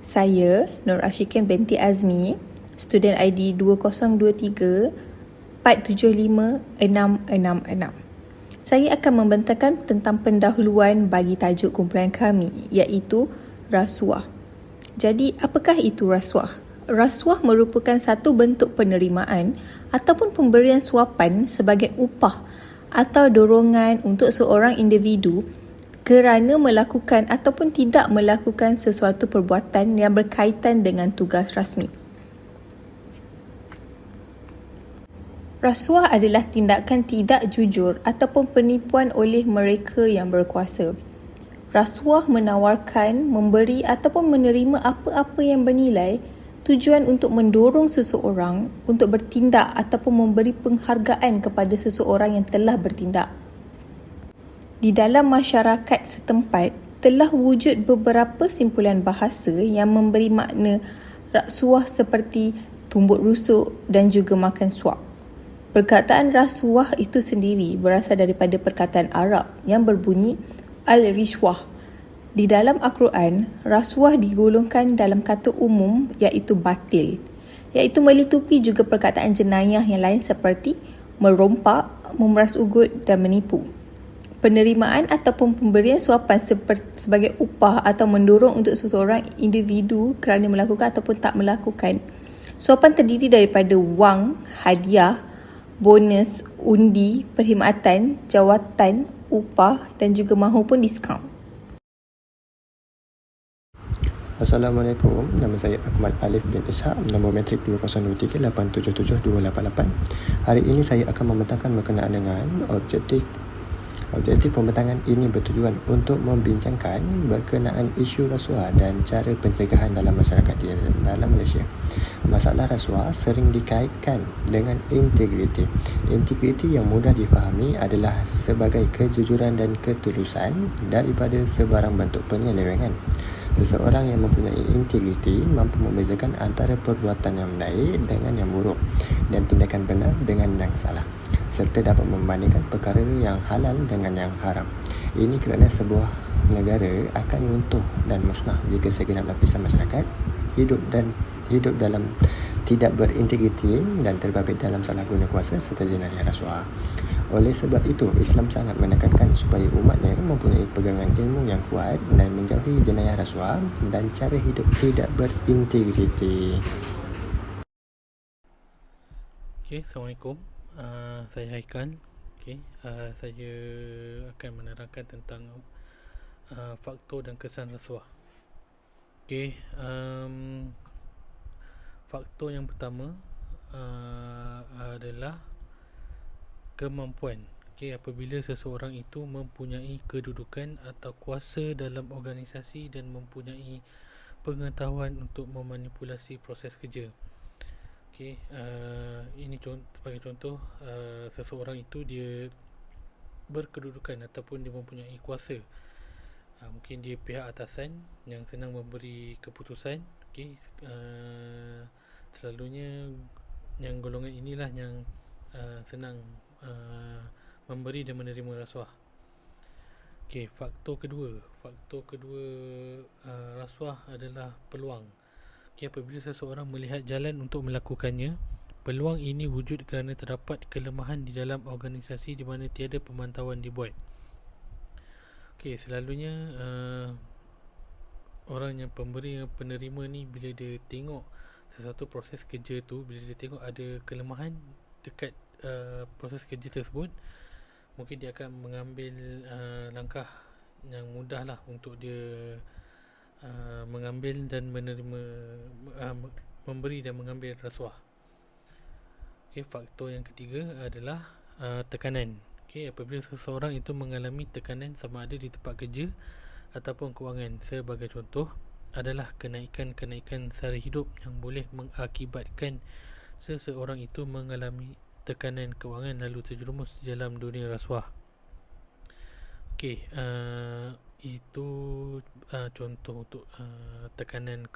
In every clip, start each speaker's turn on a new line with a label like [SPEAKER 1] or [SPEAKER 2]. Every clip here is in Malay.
[SPEAKER 1] Saya, Nur Ashikin binti Azmi, student ID 2023 475 666. Saya akan membentangkan tentang pendahuluan bagi tajuk kumpulan kami, iaitu rasuah. Jadi, apakah itu rasuah? Rasuah merupakan satu bentuk penerimaan ataupun pemberian suapan sebagai upah atau dorongan untuk seorang individu kerana melakukan ataupun tidak melakukan sesuatu perbuatan yang berkaitan dengan tugas rasmi. Rasuah adalah tindakan tidak jujur ataupun penipuan oleh mereka yang berkuasa. Rasuah menawarkan, memberi ataupun menerima apa-apa yang bernilai tujuan untuk mendorong seseorang untuk bertindak ataupun memberi penghargaan kepada seseorang yang telah bertindak. Di dalam masyarakat setempat, telah wujud beberapa simpulan bahasa yang memberi makna rasuah seperti tumbuk rusuk dan juga makan suap. Perkataan rasuah itu sendiri berasal daripada perkataan Arab yang berbunyi al-rishwah. Di dalam Al-Quran, rasuah digolongkan dalam kata umum iaitu batil, iaitu melitupi juga perkataan jenayah yang lain seperti merompak, memeras ugut dan menipu. Penerimaan ataupun pemberian suapan sebagai upah atau mendorong untuk seseorang individu kerana melakukan ataupun tak melakukan. Suapan terdiri daripada wang, hadiah, bonus, undi, perkhidmatan, jawatan, upah dan juga mahupun diskaun.
[SPEAKER 2] Assalamualaikum, nama saya Akmal Alif bin Ishaq, nombor metrik 2023877288. Hari ini saya akan membentangkan berkenaan dengan objektif pembentangan ini bertujuan untuk membincangkan berkenaan isu rasuah dan cara pencegahan dalam masyarakat di dalam Malaysia. Masalah rasuah sering dikaitkan dengan integriti. Integriti yang mudah difahami adalah sebagai kejujuran dan ketulusan daripada sebarang bentuk penyelewengan. Seseorang yang mempunyai integriti mampu membezakan antara perbuatan yang baik dengan yang buruk dan tindakan benar dengan yang salah, serta dapat membandingkan perkara yang halal dengan yang haram. Ini kerana sebuah negara akan runtuh dan musnah jika segenap lapisan masyarakat hidup dalam tidak berintegriti dan terbabit dalam salah guna kuasa serta jenayah rasuah. Oleh sebab itu, Islam sangat menekankan supaya umatnya mempunyai pegangan ilmu yang kuat dan menjauhi jenayah rasuah dan cara hidup tidak berintegriti.
[SPEAKER 3] Assalamualaikum. Saya Haikal. Saya akan menerangkan tentang faktor dan kesan rasuah. Faktor yang pertama adalah kemampuan. Apabila seseorang itu mempunyai kedudukan atau kuasa dalam organisasi dan mempunyai pengetahuan untuk memanipulasi proses kerja. Ini sebagai contoh, seseorang itu dia berkedudukan ataupun dia mempunyai kuasa. Mungkin dia pihak atasan yang senang memberi keputusan. Selalunya yang golongan inilah yang senang memberi dan menerima rasuah. Faktor kedua rasuah adalah peluang. Apabila seseorang melihat jalan untuk melakukannya, peluang ini wujud kerana terdapat kelemahan di dalam organisasi di mana tiada pemantauan dibuat. Selalunya orang yang pemberi yang penerima ni, bila dia tengok sesuatu proses kerja tu, bila dia tengok ada kelemahan dekat proses kerja tersebut, mungkin dia akan mengambil langkah yang mudah lah untuk dia mengambil dan menerima, memberi dan mengambil rasuah. Faktor yang ketiga adalah tekanan. Apabila seseorang itu mengalami tekanan sama ada di tempat kerja ataupun kewangan, sebagai contoh adalah kenaikan sara hidup yang boleh mengakibatkan seseorang itu mengalami tekanan kewangan lalu terjerumus dalam dunia rasuah. Itu contoh untuk tekanan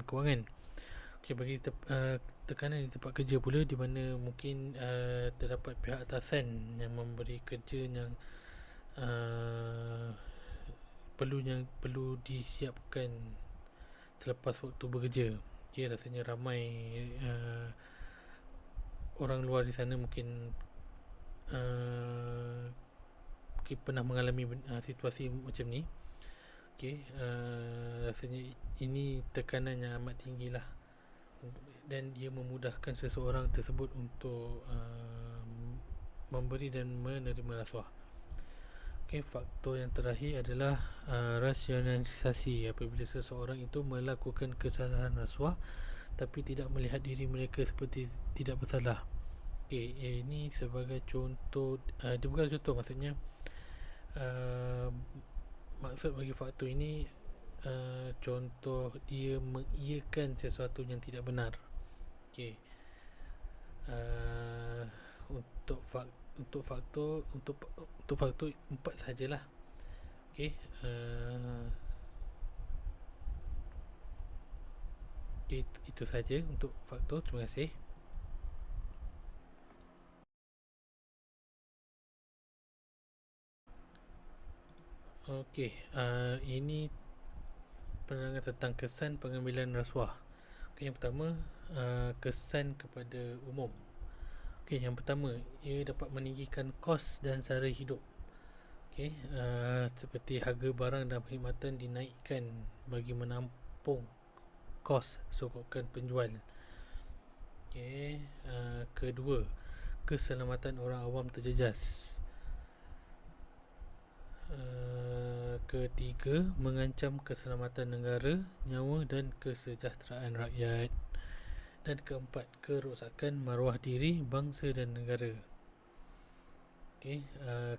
[SPEAKER 3] kewangan. Bagi tekanan di tempat kerja pula, di mana mungkin terdapat pihak atasan yang memberi kerja yang perlu disiapkan selepas waktu bekerja. Okay, rasanya ramai orang luar di sana mungkin pernah mengalami situasi macam ni. Okay, rasanya ini tekanan yang amat tinggi lah, dan dia memudahkan seseorang tersebut untuk memberi dan menerima rasuah. Okay, faktor yang terakhir adalah rasionalisasi. Apabila seseorang itu melakukan kesalahan rasuah tapi tidak melihat diri mereka seperti tidak bersalah. Okay, ini sebagai contoh, dia bukan contoh, maksudnya maksud bagi faktor ini contoh dia mengiyakan sesuatu yang tidak benar. Okay. Untuk faktor 4 sajalah. Okey, itu saja untuk faktor. Terima kasih. Okey, ini penerangan tentang kesan pengambilan rasuah. Okay, yang pertama, kesan kepada umum. Okay, yang pertama, ia dapat meninggikan kos dan sara hidup. Okay, seperti harga barang dan perkhidmatan dinaikkan bagi menampung kos sokongan penjual. Okay, kedua, keselamatan orang awam terjejas. Ketiga, mengancam keselamatan negara, nyawa dan kesejahteraan rakyat. Dan keempat, kerosakan maruah diri, bangsa dan negara. Okay,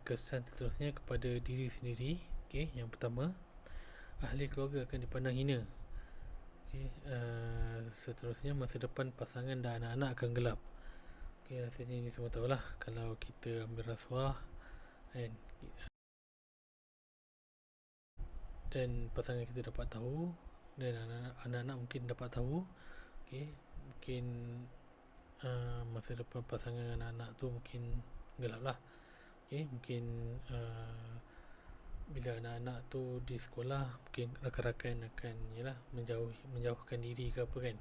[SPEAKER 3] kesan seterusnya kepada diri sendiri. Okay, yang pertama, ahli keluarga akan dipandang hina. Okay, seterusnya, masa depan pasangan dan anak-anak akan gelap. Okay, rasanya ini semua tahulah, kalau kita ambil rasuah dan pasangan kita dapat tahu, dan anak-anak mungkin dapat tahu. Okay, mungkin masa depan pasangan anak-anak tu mungkin gelap lah. Okay, mungkin bila anak-anak tu di sekolah, mungkin rakan-rakan akan menjauhkan diri ke apa kan.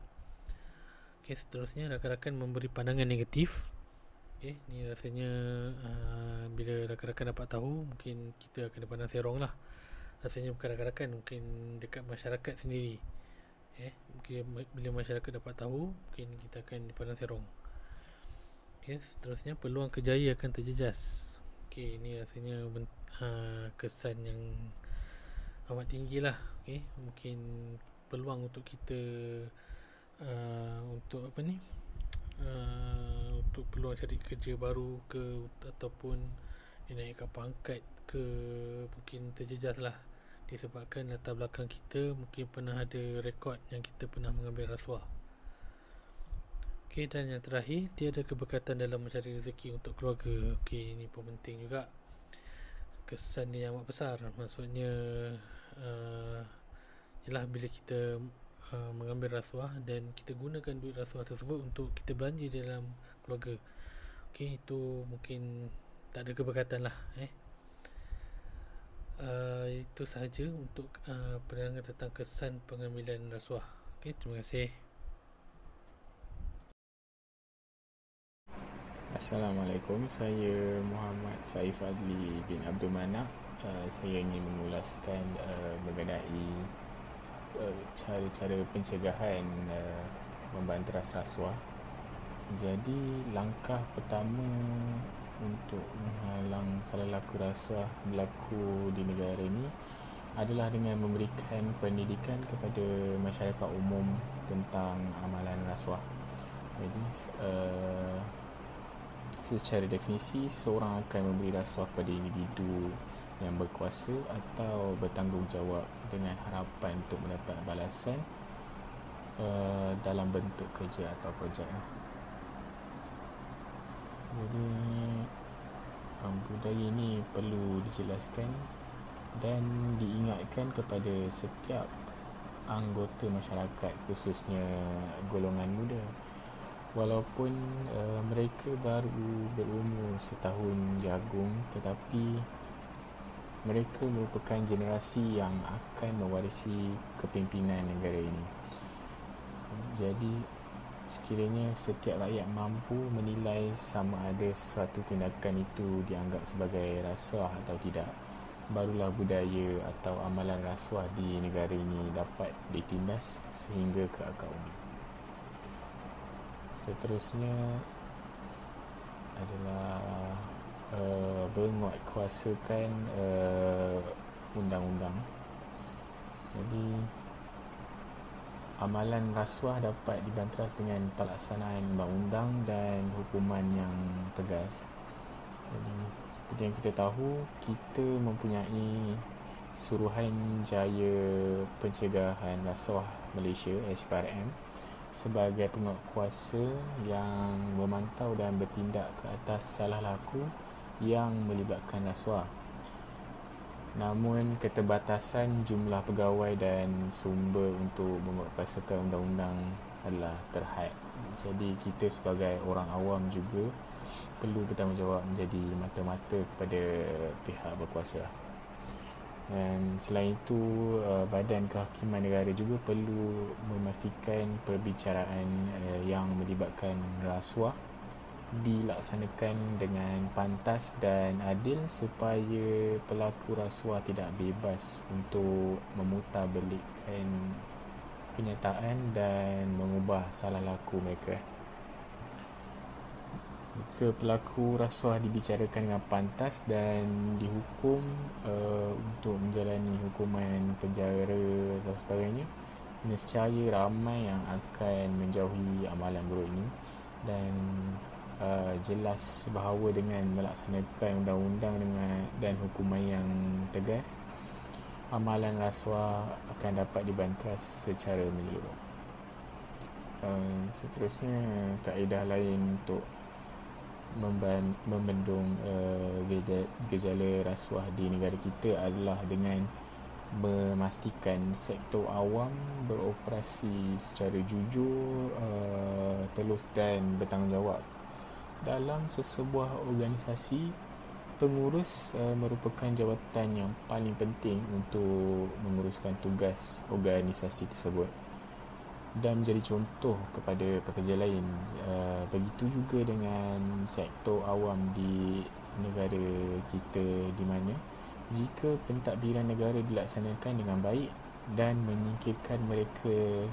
[SPEAKER 3] Okay, seterusnya, rakan-rakan memberi pandangan negatif. Okay, ni rasanya bila rakan-rakan dapat tahu, mungkin kita akan dipandang serong lah. Rasanya bukan rakan-rakan, mungkin dekat masyarakat sendiri. Mungkin bila masyarakat dapat tahu, mungkin kita akan dipandang serong. Okay, seterusnya, peluang kerjaya akan terjejas. Okay, ini rasanya kesan yang amat tinggi lah. Okay, mungkin peluang untuk kita untuk apa ni, untuk peluang cari kerja baru ke, ataupun dinaikkan pangkat ke, mungkin terjejas lah, disebabkan latar belakang kita mungkin pernah ada rekod yang kita pernah mengambil rasuah. Okay, dan yang terakhir, tiada keberkatan dalam mencari rezeki untuk keluarga. Okay, ini pun penting juga. Kesan dia amat besar. Maksudnya ialah bila kita mengambil rasuah dan kita gunakan duit rasuah tersebut untuk kita belanja dalam keluarga. Okay, itu mungkin tak ada keberkatan lah. Itu sahaja untuk penerangan tentang kesan pengambilan rasuah. Okay, terima kasih.
[SPEAKER 4] Assalamualaikum, saya Muhammad Saif Adli bin Abdul Manak. Saya ingin mengulaskan mengenai cara-cara pencegahan membanteras rasuah. Jadi, langkah pertama untuk menghalang salah laku rasuah berlaku di negara ini adalah dengan memberikan pendidikan kepada masyarakat umum tentang amalan rasuah. Jadi, secara definisi, seorang akan memberi rasuah pada individu yang berkuasa atau bertanggungjawab dengan harapan untuk mendapat balasan dalam bentuk kerja atau projek. Jadi, budaya ini perlu dijelaskan dan diingatkan kepada setiap anggota masyarakat, khususnya golongan muda. Walaupun mereka baru berumur setahun jagung, tetapi mereka merupakan generasi yang akan mewarisi kepimpinan negara ini. Jadi sekiranya setiap rakyat mampu menilai sama ada sesuatu tindakan itu dianggap sebagai rasuah atau tidak, barulah budaya atau amalan rasuah di negara ini dapat ditindas sehingga ke akar umbi. Seterusnya adalah menguatkuasakan undang-undang. Jadi amalan rasuah dapat dibanteras dengan pelaksanaan undang-undang dan hukuman yang tegas. Jadi seperti yang kita tahu, kita mempunyai Suruhanjaya Pencegahan Rasuah Malaysia (SPRM) sebagai penguatkuasa yang memantau dan bertindak ke atas salah laku yang melibatkan rasuah. Namun keterbatasan jumlah pegawai dan sumber untuk menguatkuasakan undang-undang adalah terhad. Jadi kita sebagai orang awam juga perlu bertanggungjawab menjadi mata-mata kepada pihak berkuasa. Dan selain itu, Badan Kehakiman Negara juga perlu memastikan perbicaraan yang melibatkan rasuah dilaksanakan dengan pantas dan adil supaya pelaku rasuah tidak bebas untuk memutarbelikkan kenyataan dan mengubah salah laku mereka. Jika pelaku rasuah dibicarakan dengan pantas dan dihukum untuk menjalani hukuman penjara dan sebagainya, nescaya ramai yang akan menjauhi amalan buruk ini. Dan jelas bahawa dengan melaksanakan undang-undang dan hukuman yang tegas, amalan rasuah akan dapat dibanteras secara menyeluruh. Seterusnya, kaedah lain untuk membendung gejala rasuah di negara kita adalah dengan memastikan sektor awam beroperasi secara jujur, telus dan bertanggungjawab. Dalam sesebuah organisasi, pengurus merupakan jawatan yang paling penting untuk menguruskan tugas organisasi tersebut dan menjadi contoh kepada pekerja lain. Begitu juga dengan sektor awam di negara kita, di mana jika pentadbiran negara dilaksanakan dengan baik dan menyingkirkan mereka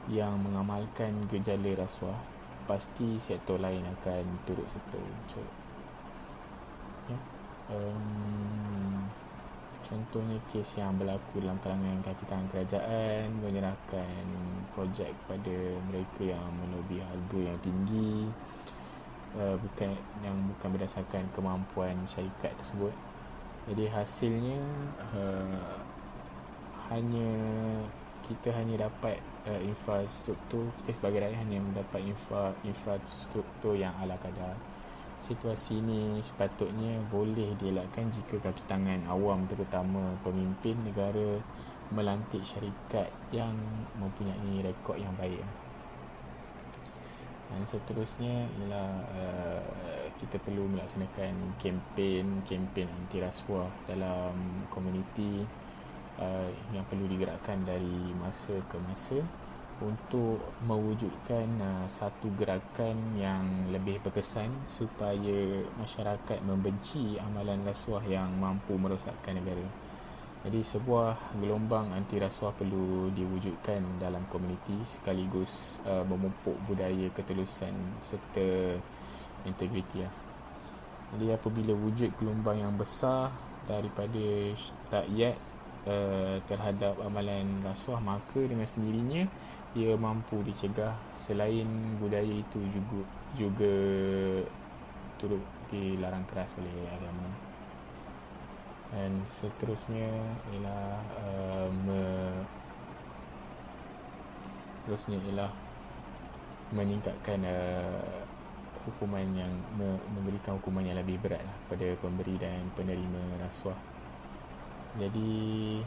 [SPEAKER 4] yang mengamalkan gejala rasuah, pasti sektor lain akan turut serta. Contohnya kes yang berlaku dalam kalangan kaki tangan kerajaan menyerahkan projek kepada mereka yang melebihi harga yang tinggi, bukan berdasarkan kemampuan syarikat tersebut. Jadi hasilnya kita hanya dapat infrastruktur, kita sebagai rakyat hanya mendapat infrastruktur yang ala kadar. Situasi ini sepatutnya boleh dielakkan jika kaki tangan awam, terutama pemimpin negara, melantik syarikat yang mempunyai rekod yang baik. Dan seterusnya ialah kita perlu melaksanakan kempen anti rasuah dalam komuniti yang perlu digerakkan dari masa ke masa untuk mewujudkan satu gerakan yang lebih berkesan supaya masyarakat membenci amalan rasuah yang mampu merosakkan negara. Jadi sebuah gelombang anti rasuah perlu diwujudkan dalam komuniti sekaligus memupuk budaya ketelusan serta integriti. Jadi apabila wujud gelombang yang besar daripada rakyat terhadap amalan rasuah, maka dengan sendirinya ia mampu dicegah. Selain budaya itu juga turut dilarang keras oleh agama. Dan seterusnya ialah meningkatkan hukuman yang memberikan hukuman yang lebih berat pada pemberi dan penerima rasuah. Jadi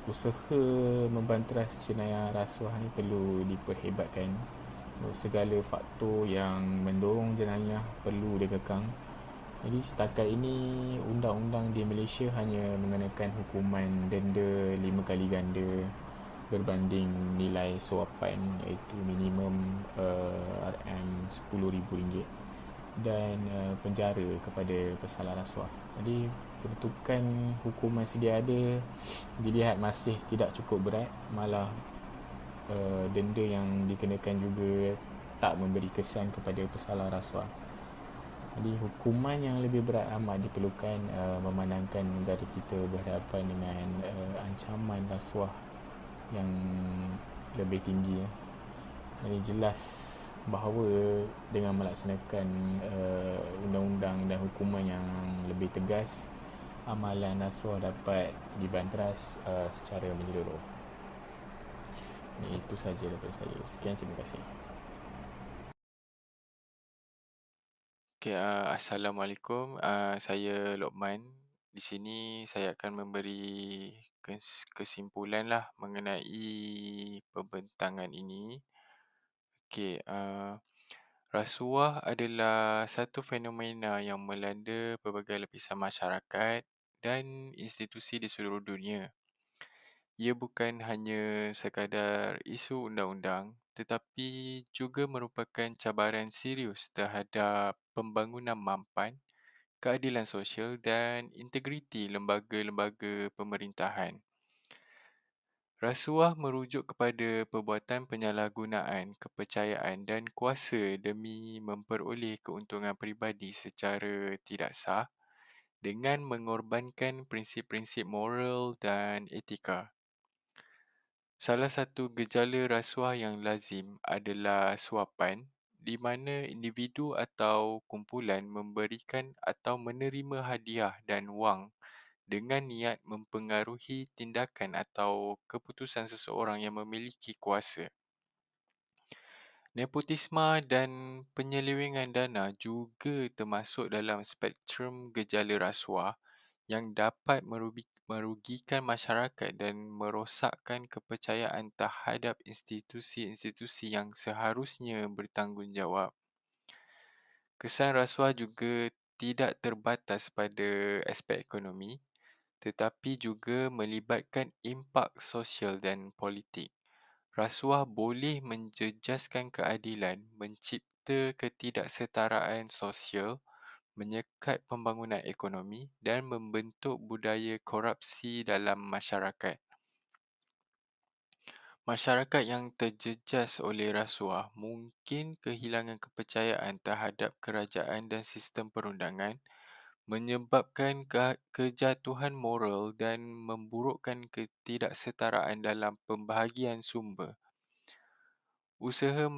[SPEAKER 4] usaha membanteras jenayah rasuah ni perlu diperhebatkan. Segala faktor yang mendorong jenayah perlu dikekang. Jadi setakat ini undang-undang di Malaysia hanya mengenakan hukuman denda 5 kali ganda berbanding nilai suapan, iaitu minimum RM10,000 dan penjara kepada pesalah rasuah. Jadi peruntukan hukuman sedia ada dilihat masih tidak cukup berat, malah denda yang dikenakan juga tak memberi kesan kepada pesalah rasuah. Jadi hukuman yang lebih berat amat diperlukan memandangkan negara kita berhadapan dengan ancaman rasuah yang lebih tinggi. Jadi jelas bahawa dengan melaksanakan undang-undang dan hukuman yang lebih tegas, amalan rasuah dapat dibanteras secara menyeluruh. Itu saja daripada saya. Sekian, terima kasih.
[SPEAKER 5] Okay, Assalamualaikum. Saya Lokman. Di sini saya akan memberi kesimpulan lah mengenai pembentangan ini. Okay, rasuah adalah satu fenomena yang melanda pelbagai lapisan masyarakat dan institusi di seluruh dunia. Ia bukan hanya sekadar isu undang-undang tetapi juga merupakan cabaran serius terhadap pembangunan mampan, keadilan sosial dan integriti lembaga-lembaga pemerintahan. Rasuah merujuk kepada perbuatan penyalahgunaan kepercayaan dan kuasa demi memperoleh keuntungan peribadi secara tidak sah dengan mengorbankan prinsip-prinsip moral dan etika. Salah satu gejala rasuah yang lazim adalah suapan, di mana individu atau kumpulan memberikan atau menerima hadiah dan wang dengan niat mempengaruhi tindakan atau keputusan seseorang yang memiliki kuasa. Nepotisme dan penyelewengan dana juga termasuk dalam spektrum gejala rasuah yang dapat merugikan masyarakat dan merosakkan kepercayaan terhadap institusi-institusi yang seharusnya bertanggungjawab. Kesan rasuah juga tidak terbatas pada aspek ekonomi, tetapi juga melibatkan impak sosial dan politik. Rasuah boleh menjejaskan keadilan, mencipta ketidaksetaraan sosial, menyekat pembangunan ekonomi dan membentuk budaya korupsi dalam masyarakat. Masyarakat yang terjejas oleh rasuah mungkin kehilangan kepercayaan terhadap kerajaan dan sistem perundangan, menyebabkan kejatuhan moral dan memburukkan ketidaksetaraan dalam pembahagian sumber. Usaha